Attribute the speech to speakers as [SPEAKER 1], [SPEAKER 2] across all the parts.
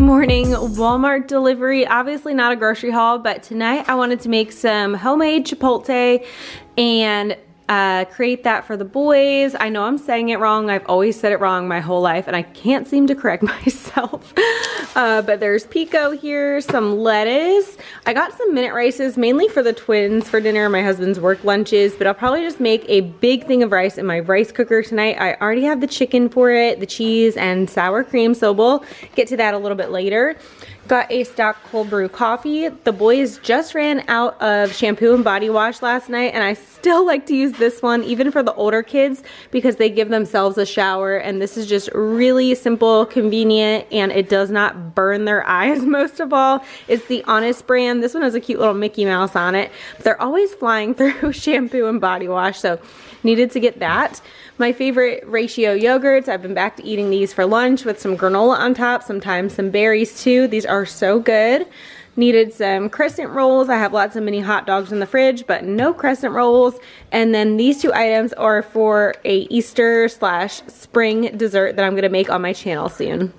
[SPEAKER 1] morning. Walmart delivery, obviously not a grocery haul, but tonight I wanted to make some homemade chipotle and create that for the boys. I know I'm saying it wrong. I've always said it wrong my whole life and I can't seem to correct myself. But there's pico here, some lettuce. I got some minute rices mainly for the twins for dinner, my husband's work lunches, but I'll probably just make a big thing of rice in my rice cooker tonight. I already have the chicken for it, the cheese and sour cream, so we'll get to that a little bit later. Got a stock cold brew coffee. The boys just ran out of shampoo and body wash last night, and I still like to use this one even for the older kids because they give themselves a shower, and this is just really simple, convenient, and it does not burn their eyes most of all. It's the Honest brand. This one has a cute little Mickey Mouse on it, but they're always flying through shampoo and body wash, so needed to get that. My favorite ratio yogurts, I've been back to eating these for lunch with some granola on top, sometimes some berries too. These are so good. Needed some crescent rolls. I have lots of mini hot dogs in the fridge, but no crescent rolls. And then these two items are for a Easter/spring dessert that I'm gonna make on my channel soon.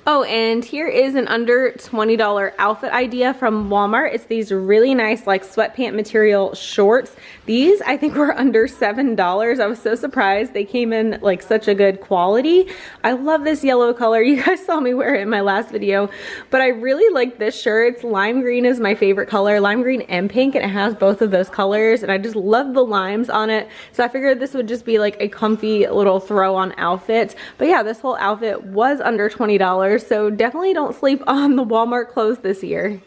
[SPEAKER 1] Oh, and here is an under $20 outfit idea from Walmart. It's these really nice like sweatpant material shorts. These I think were under $7. I was so surprised. They came in like such a good quality. I love this yellow color. You guys saw me wear it in my last video, but I really like this shirt. It's lime green is my favorite color, lime green and pink, and it has both of those colors, and I just love the limes on it. So I figured this would just be like a comfy little throw on outfit. But yeah, this whole outfit was under $20. So definitely don't sleep on the Walmart clothes this year.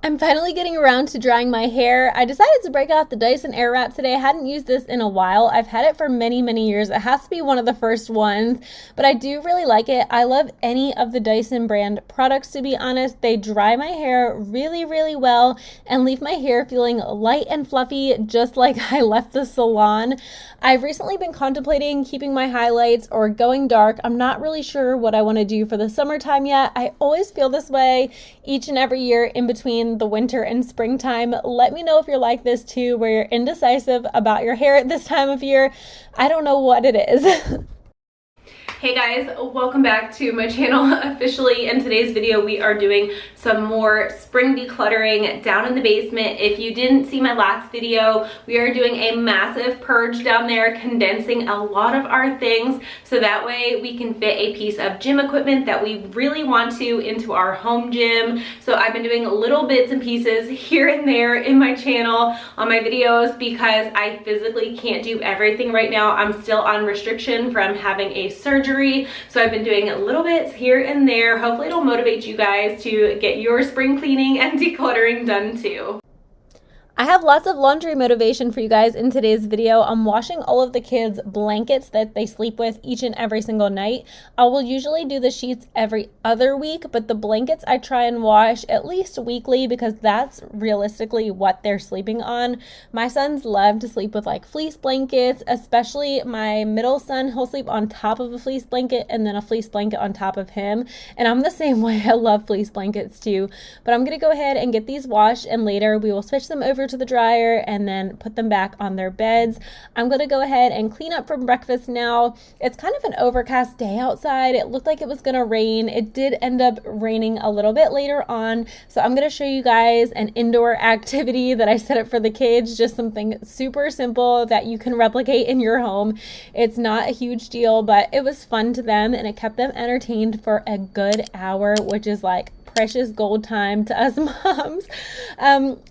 [SPEAKER 1] I'm finally getting around to drying my hair. I decided to break out the Dyson Airwrap today. I hadn't used this in a while. I've had it for many, many years. It has to be one of the first ones, but I do really like it. I love any of the Dyson brand products, to be honest. They dry my hair really, really well and leave my hair feeling light and fluffy, just like I left the salon. I've recently been contemplating keeping my highlights or going dark. I'm not really sure what I want to do for the summertime yet. I always feel this way each and every year in between the winter and springtime. Let me know if you're like this too, where you're indecisive about your hair at this time of year. I don't know what it is. Hey guys, welcome back to my channel officially. In today's video, we are doing some more spring decluttering down in the basement. If you didn't see my last video, we are doing a massive purge down there, condensing a lot of our things so that way we can fit a piece of gym equipment that we really want to into our home gym. So I've been doing little bits and pieces here and there in my channel on my videos because I physically can't do everything right now. I'm still on restriction from having a surgery. So I've been doing little bits here and there. Hopefully it'll motivate you guys to get your spring cleaning and decluttering done too. I have lots of laundry motivation for you guys in today's video. I'm washing all of the kids' blankets that they sleep with each and every single night. I will usually do the sheets every other week, but the blankets I try and wash at least weekly because that's realistically what they're sleeping on. My sons love to sleep with like fleece blankets, especially my middle son. He'll sleep on top of a fleece blanket and then a fleece blanket on top of him. And I'm the same way. I love fleece blankets too. But I'm going to go ahead and get these washed, and later we will switch them over to the dryer and then put them back on their beds. I'm going to go ahead and clean up from breakfast now. It's kind of an overcast day outside. It looked like it was going to rain. It did end up raining a little bit later on. So I'm going to show you guys an indoor activity that I set up for the kids, just something super simple that you can replicate in your home. It's not a huge deal, but it was fun to them and it kept them entertained for a good hour, which is like precious gold time to us moms.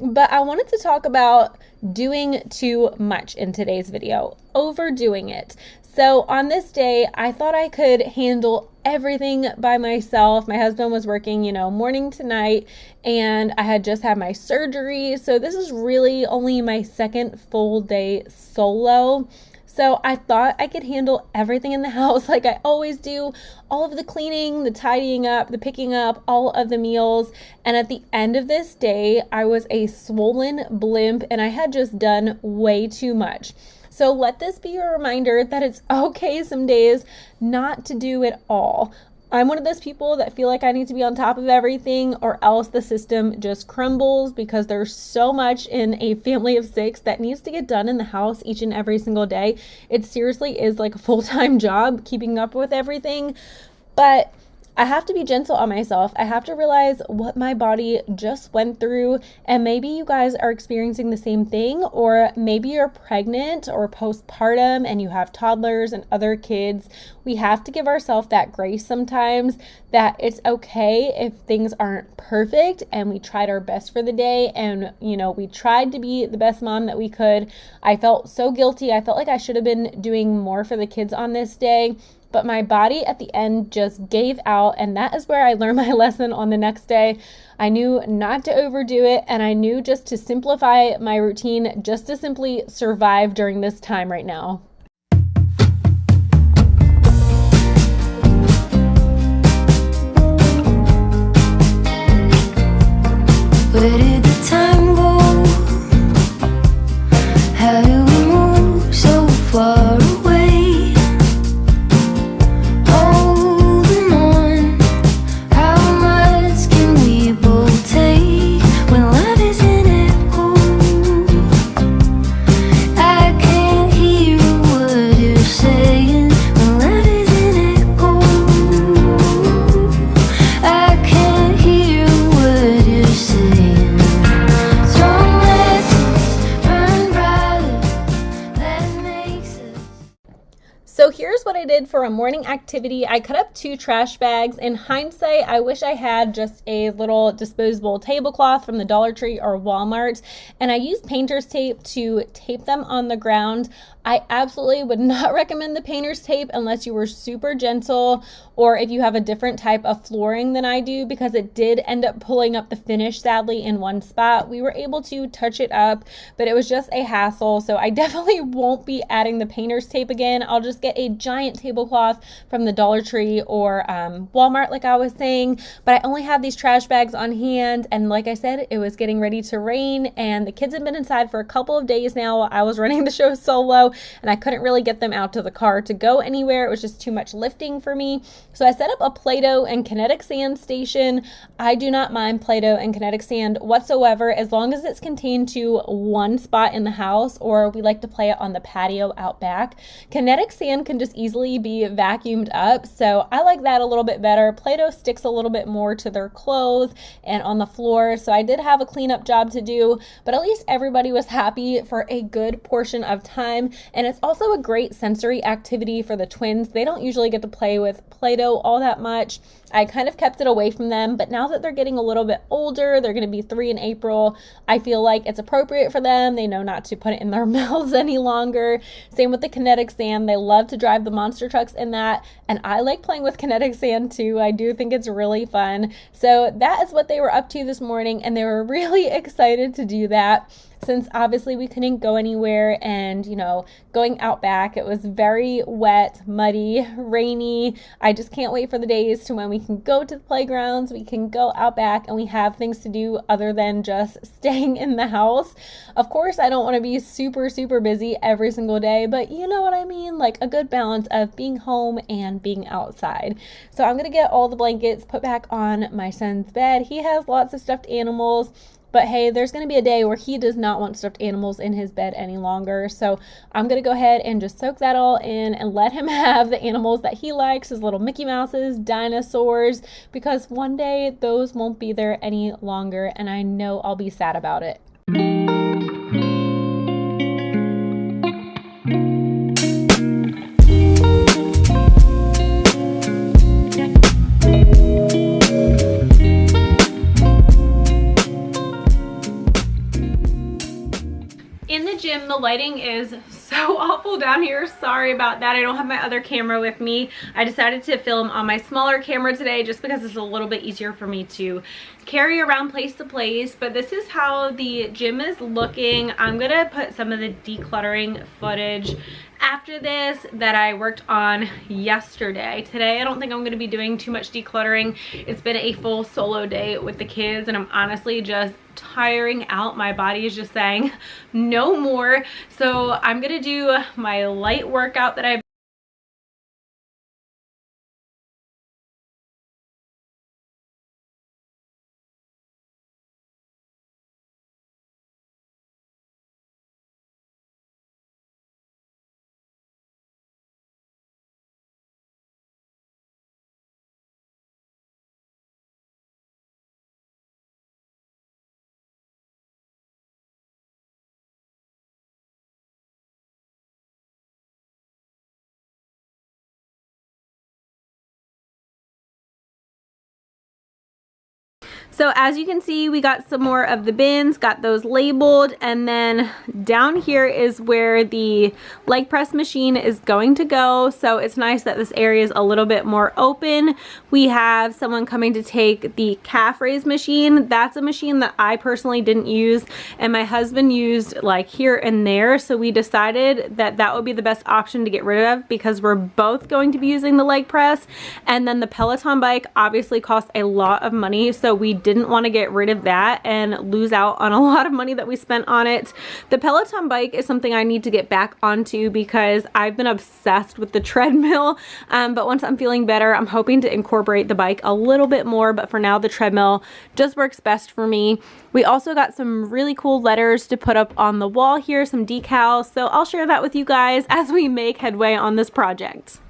[SPEAKER 1] But I wanted to talk about doing too much in today's video, overdoing it. So on this day, I thought I could handle everything by myself. My husband was working, morning to night, and I had just had my surgery. So this is really only my second full day solo. So I thought I could handle everything in the house like I always do, all of the cleaning, the tidying up, the picking up, all of the meals. And at the end of this day, I was a swollen blimp and I had just done way too much. So let this be a reminder that it's okay some days not to do it all. I'm one of those people that feel like I need to be on top of everything or else the system just crumbles because there's so much in a family of 6 that needs to get done in the house each and every single day. It seriously is like a full-time job keeping up with everything. But I have to be gentle on myself. I have to realize what my body just went through. And maybe you guys are experiencing the same thing, or maybe you're pregnant or postpartum and you have toddlers and other kids. We have to give ourselves that grace sometimes, that it's okay if things aren't perfect and we tried our best for the day and, we tried to be the best mom that we could. I felt so guilty. I felt like I should have been doing more for the kids on this day. But my body at the end just gave out, and that is where I learned my lesson on the next day. I knew not to overdo it, and I knew just to simplify my routine, just to simply survive during this time right now.
[SPEAKER 2] Where did the time go? How do we move so far away? Holding on, how much can we both take when life is an echo? I can't hear what you're saying when life is an echo. I can't hear what you're saying.
[SPEAKER 1] So here's what I did for a morning activity. I cut up 2 trash bags. In hindsight, I wish I had just a little disposable tablecloth from the Dollar Tree or Walmart, and I used painter's tape to tape them on the ground. I absolutely would not recommend the painter's tape unless you were super gentle or if you have a different type of flooring than I do, because it did end up pulling up the finish, sadly, in one spot. We were able to touch it up, but it was just a hassle, so I definitely won't be adding the painter's tape again. I'll just get a giant tablecloth from the Dollar Tree or Walmart, like I was saying. But I only had these trash bags on hand, and like I said, it was getting ready to rain, and the kids have been inside for a couple of days now. I was running the show solo, and I couldn't really get them out to the car to go anywhere. It was just too much lifting for me. So I set up a Play-Doh and kinetic sand station. I do not mind Play-Doh and kinetic sand whatsoever, as long as it's contained to one spot in the house, or we like to play it on the patio out back. Kinetic sand can just easily be vacuumed up, so I like that a little bit better. Play-Doh sticks a little bit more to their clothes and on the floor, so I did have a cleanup job to do, but at least everybody was happy for a good portion of time. And it's also a great sensory activity for the twins. They don't usually get to play with Play-Doh all that much. I kind of kept it away from them, but now that they're getting a little bit older, they're going to be 3 in April, I feel like it's appropriate for them. They know not to put it in their mouths any longer. Same with the kinetic sand. They love to drive the monster trucks in that, and I like playing with kinetic sand too. I do think it's really fun. So that is what they were up to this morning, and they were really excited to do that. Since obviously we couldn't go anywhere, and going out back, it was very wet, muddy, rainy. I just can't wait for the days to when we can go to the playgrounds, we can go out back, and we have things to do other than just staying in the house. Of course, I don't want to be super, super busy every single day, but you know what I mean? Like a good balance of being home and being outside. So I'm going to get all the blankets put back on my son's bed. He has lots of stuffed animals. But hey, there's going to be a day where he does not want stuffed animals in his bed any longer. So I'm going to go ahead and just soak that all in and let him have the animals that he likes, his little Mickey Mouses, dinosaurs, because one day those won't be there any longer, and I know I'll be sad about it. In the gym, the lighting is so awful down here. Sorry about that. I don't have my other camera with me. I decided to film on my smaller camera today just because it's a little bit easier for me to carry around place to place. But this is how the gym is looking. I'm gonna put some of the decluttering footage after this that I worked on yesterday. Today, I don't think I'm going to be doing too much decluttering. It's been a full solo day with the kids, and I'm honestly just tiring out. My body is just saying no more. So I'm going to do my light workout that I've So as you can see, we got some more of the bins, got those labeled, and then down here is where the leg press machine is going to go. So it's nice that this area is a little bit more open. We have someone coming to take the calf raise machine. That's a machine that I personally didn't use, and my husband used like here and there. So we decided that that would be the best option to get rid of because we're both going to be using the leg press. And then the Peloton bike obviously costs a lot of money, so we didn't want to get rid of that and lose out on a lot of money that we spent on it. The Peloton bike is something I need to get back onto because I've been obsessed with the treadmill, but once I'm feeling better, I'm hoping to incorporate the bike a little bit more, but for now the treadmill just works best for me. We also got some really cool letters to put up on the wall here, some decals, so I'll share that with you guys as we make headway on this project.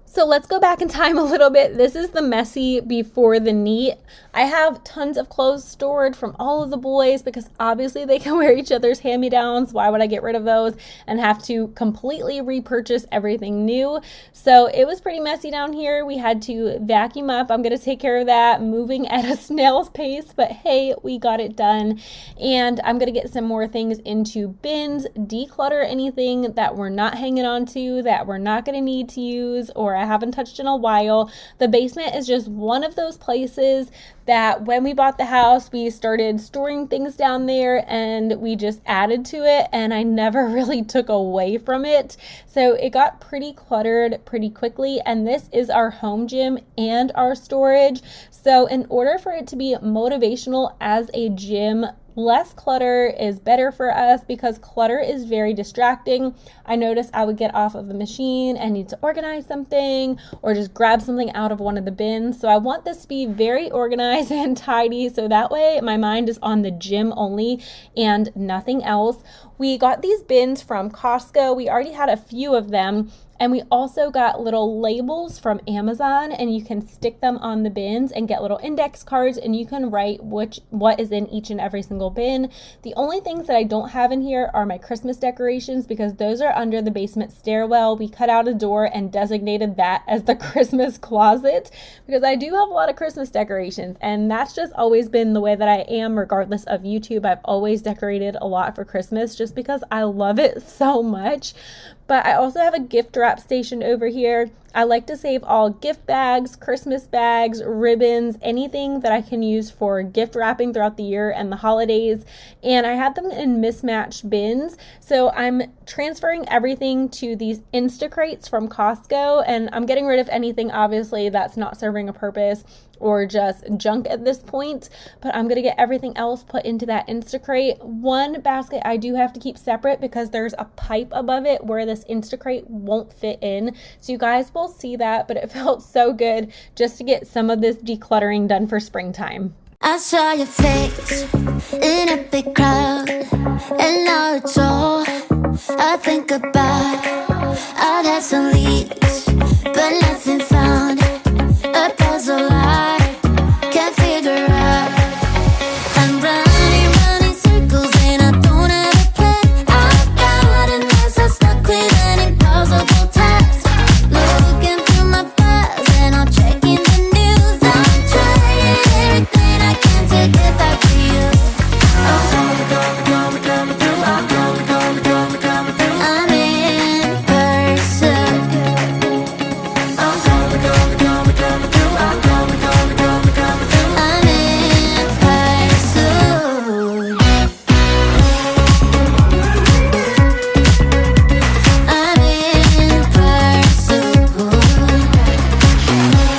[SPEAKER 1] So let's go back in time a little bit. This is the messy before the neat. I have tons of clothes stored from all of the boys because obviously they can wear each other's hand-me-downs. Why would I get rid of those and have to completely repurchase everything new? So it was pretty messy down here. We had to vacuum up. I'm going to take care of that, moving at a snail's pace, but hey, we got it done. And I'm going to get some more things into bins, declutter anything that we're not hanging on to, that we're not going to need to use, or I haven't touched in a while. The basement is just one of those places that when we bought the house, we started storing things down there and we just added to it, and I never really took away from it. So it got pretty cluttered pretty quickly, and this is our home gym and our storage. So in order for it to be motivational as a gym, less clutter is better for us because clutter is very distracting. I noticed I would get off of the machine and need to organize something or just grab something out of one of the bins. So I want this to be very organized and tidy so that way my mind is on the gym only and nothing else. We got these bins from Costco. We already had a few of them. And we also got little labels from Amazon, and you can stick them on the bins and get little index cards, and you can write what is in each and every single bin. The only things that I don't have in here are my Christmas decorations because those are under the basement stairwell. We cut out a door and designated that as the Christmas closet because I do have a lot of Christmas decorations, and that's just always been the way that I am regardless of YouTube. I've always decorated a lot for Christmas just because I love it so much. But I also have a gift wrap station over here. I like to save all gift bags, Christmas bags, ribbons, anything that I can use for gift wrapping throughout the year and the holidays. And I had them in mismatched bins. So I'm transferring everything to these Instacrates from Costco, and I'm getting rid of anything obviously that's not serving a purpose or just junk at this point, but I'm gonna get everything else put into that Instacrate. One basket I do have to keep separate because there's a pipe above it where this Instacrate won't fit in. So you guys will see that, but it felt so good just to get some of this decluttering done for springtime.
[SPEAKER 2] I saw your face in a big crowd, and now it's all I think about. I've had some leads, but nothing found. A puzzle I can't figure out. I'm running circles and I don't have a plan. I've got a mess, I'm stuck with an impossible task. Looking through my files and I'm checking the news. I'm trying everything I can to get back to you. I'm in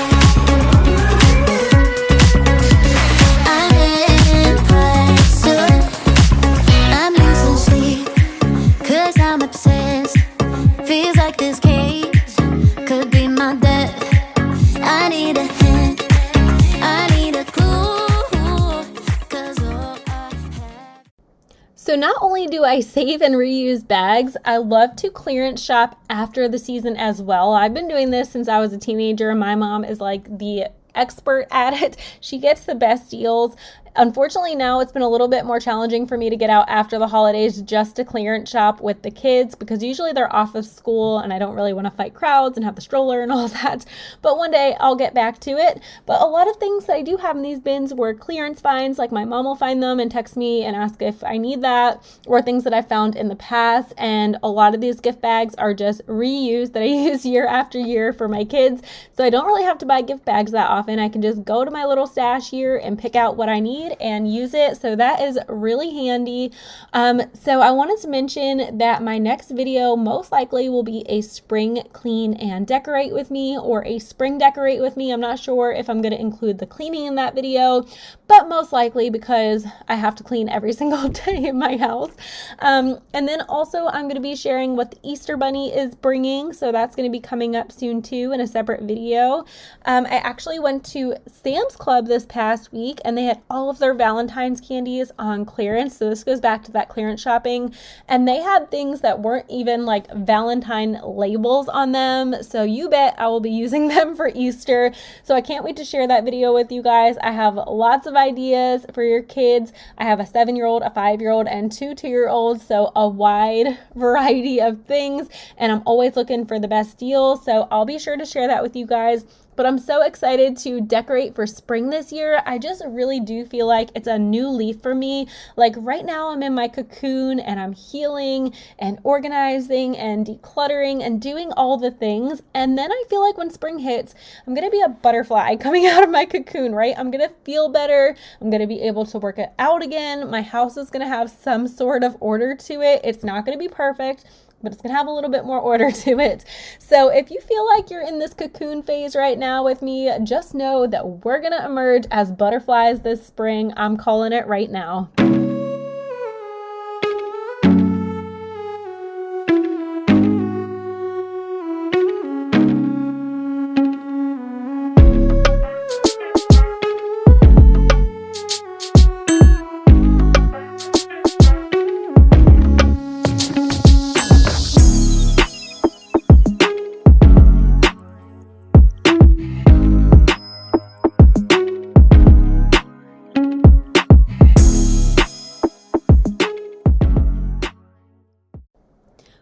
[SPEAKER 1] So not only do I save and reuse bags, I love to clearance shop after the season as well. I've been doing this since I was a teenager. My mom is like the expert at it. She gets the best deals. Unfortunately, now it's been a little bit more challenging for me to get out after the holidays just to clearance shop with the kids, because usually they're off of school and I don't really want to fight crowds and have the stroller and all that. But one day I'll get back to it. But a lot of things that I do have in these bins were clearance finds, like my mom will find them and text me and ask if I need that, or things that I found in the past. And a lot of these gift bags are just reused that I use year after year for my kids. So I don't really have to buy gift bags that often. I can just go to my little stash here and pick out what I need and use it. So that is really handy. So I wanted to mention that my next video most likely will be a spring clean and decorate with me, or a spring decorate with me. I'm not sure if I'm going to include the cleaning in that video, but most likely, because I have to clean every single day in my house. And then also I'm going to be sharing what the Easter Bunny is bringing. So that's going to be coming up soon too in a separate video. I actually went to Sam's Club this past week and they had all of their Valentine's candies on clearance. So this goes back to that clearance shopping, and they had things that weren't even like Valentine labels on them. So you bet I will be using them for Easter. So I can't wait to share that video with you guys. I have lots of ideas for your kids. I have a 7-year-old, a 5-year-old, and 2 2-year-olds. So a wide variety of things, and I'm always looking for the best deals. So I'll be sure to share that with you guys. But I'm so excited to decorate for spring this year. I just really do feel like it's a new leaf for me. Like right now I'm in my cocoon and I'm healing and organizing and decluttering and doing all the things. And then I feel like when spring hits, I'm going to be a butterfly coming out of my cocoon, right? I'm going to feel better. I'm going to be able to work it out again. My house is going to have some sort of order to it. It's not going to be perfect, but it's gonna have a little bit more order to it. So if you feel like you're in this cocoon phase right now with me, just know that we're gonna emerge as butterflies this spring. I'm calling it right now.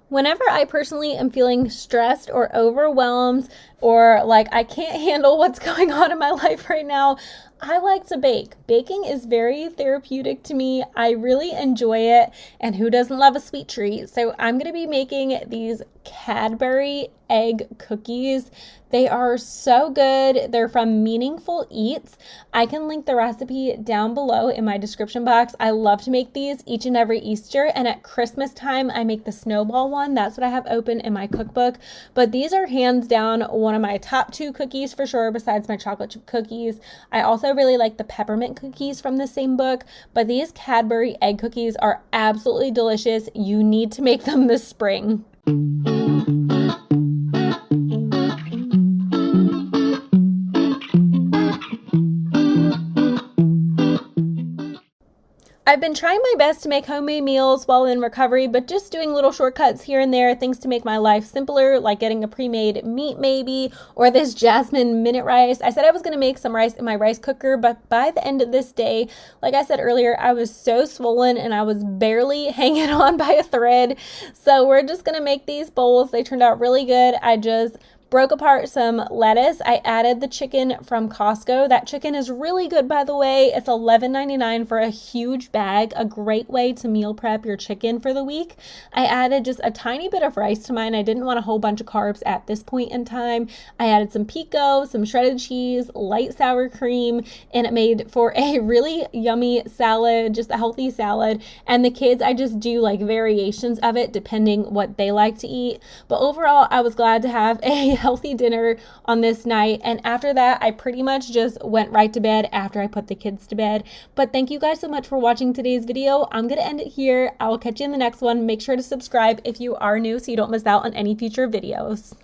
[SPEAKER 1] Whenever I personally am feeling stressed or overwhelmed, or like I can't handle what's going on in my life right now, I like to bake. Baking is very therapeutic to me. I really enjoy it, and who doesn't love a sweet treat? So I'm going to be making these Cadbury egg cookies. They are so good. They're from Meaningful Eats. I can link the recipe down below in my description box. I love to make these each and every Easter, and at Christmas time I make the snowball one. That's what I have open in my cookbook. But these are hands down one of my top 2 cookies for sure, besides my chocolate chip cookies. I also really like the peppermint cookies from the same book, but these Cadbury egg cookies are absolutely delicious. You need to make them this spring. I've been trying my best to make homemade meals while in recovery, but just doing little shortcuts here and there, things to make my life simpler, like getting a pre-made meat maybe, or this jasmine minute rice. I said I was going to make some rice in my rice cooker, but by the end of this day, like I said earlier, I was so swollen and I was barely hanging on by a thread. So we're just going to make these bowls. They turned out really good. I just broke apart some lettuce. I added the chicken from Costco. That chicken is really good, by the way. It's $11.99 for a huge bag, a great way to meal prep your chicken for the week. I added just a tiny bit of rice to mine. I didn't want a whole bunch of carbs at this point in time. I added some pico, some shredded cheese, light sour cream, and it made for a really yummy salad, just a healthy salad. And the kids, I just do like variations of it depending what they like to eat. But overall, I was glad to have a healthy dinner on this night, and after that I pretty much just went right to bed after I put the kids to bed. But thank you guys so much for watching today's video. I'm gonna end it here. I will catch you in the next one. Make sure to subscribe if you are new so you don't miss out on any future videos.